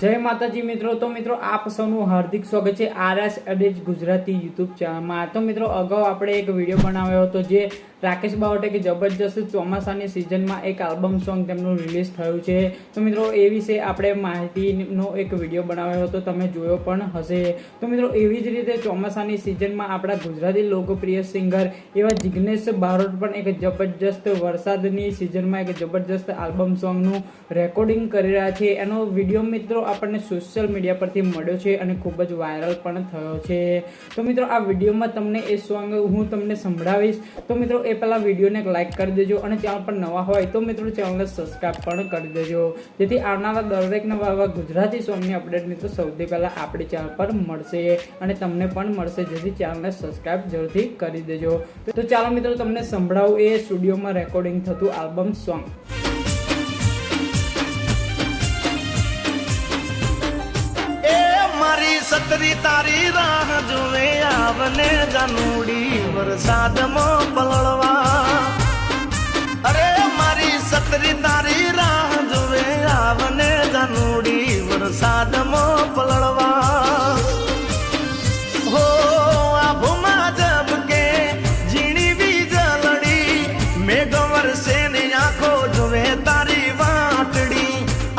જય માતાજી મિત્રો. તો મિત્રો આપ સૌનું હાર્દિક સ્વાગત છે આરએસ અડેજ ગુજરાતી યુટ્યુબ ચેનલમાં. તો મિત્રો અગાઉ આપણે એક વિડીયો બનાવ્યો હતો જે રાકેશ બાવટે કે જબરજસ્ત ચોમાસાની સિઝનમાં એક આલ્બમ સોંગ તેમનું રિલીઝ થયું છે. તો મિત્રો એ વિશે આપણે માહિતીનો એક વિડીયો બનાવ્યો હતો, તમે જોયો પણ હશે. તો મિત્રો એવી જ રીતે ચોમાસાની સિઝનમાં આપણા ગુજરાતી લોકપ્રિય સિંગર એવા જિગ્નેશ બારોટ પણ એક જબરજસ્ત વરસાદની સિઝનમાં એક જબરજસ્ત આલ્બમ સોંગનું રેકોર્ડિંગ કરી રહ્યા છે. એનો વિડીયો મિત્રો આપણને સોશિયલ મીડિયા પરથી મળ્યો છે અને ખૂબ જ વાયરલ પણ થયો છે. તો મિત્રો આ વિડીયોમાં તમને એ સોંગ હું તમને સંભળાવીશ. તો મિત્રો એ પહેલાં વિડીયોને એક લાઇક કરી દેજો અને ચેનલ પર નવા હોય તો મિત્રો ચેનલને સબસ્ક્રાઈબ પણ કરી દેજો, જેથી આવનારા દરેક નવા ગુજરાતી સોંગની અપડેટ મિત્રો સૌથી પહેલાં આપણી ચેનલ પર મળશે અને તમને પણ મળશે, જેથી ચેનલને સબસ્ક્રાઈબ જરૂરથી કરી દેજો. તો ચાલો મિત્રો તમને સંભળાવું એ સ્ટુડિયોમાં રેકોર્ડિંગ થતું આલ્બમ સોંગ. સતરી તારી રાહ જોવે આવને જાનુડી વરસાદમાં પલળવા. અરે મારી સતરી તારી રાહ જોવે આવને જાનુડી વરસાદમાં પલળવા. હો આભમાં ઝબકે ઝીણી વીજળી મેઘ વરસે ને આંખો જોવે તારી વાટડી.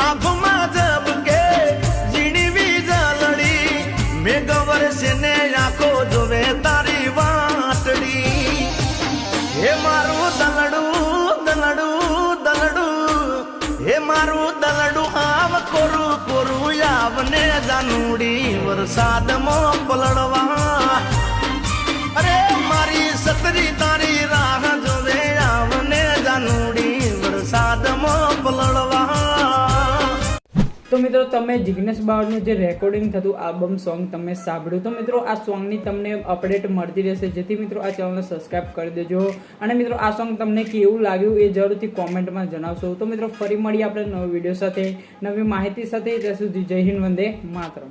આભમાં ઝબકે મેઘ વરસે ને આંખો જોવે તારી વાટડી. હે મારું દલડું દલડું દલડું, હે મારું દલડું આવ કોરું કોરું આવને જાનુડી વરસાદમાં પલળવા. અરે મારી સતરી તારી રાહ જોવે આવને જાનુડી વરસાદમાં પલળવા. તો મિત્રો તમે જિગ્નેશ બાવટનું જે રેકોર્ડિંગ થતું આલ્બમ સોંગ તમે સાંભળ્યું. તો મિત્રો આ સોંગની તમને અપડેટ મળતી રહેશે, જેથી મિત્રો આ ચેનલને સબસ્ક્રાઈબ કરી દેજો. અને મિત્રો આ સોંગ તમને કેવું લાગ્યું એ જરૂરથી કોમેન્ટમાં જણાવશો. તો મિત્રો ફરી મળીએ આપણે નવો વિડીયો સાથે, નવી માહિતી સાથે. ત્યાં સુધી જય હિન્દ, વંદે માતરમ.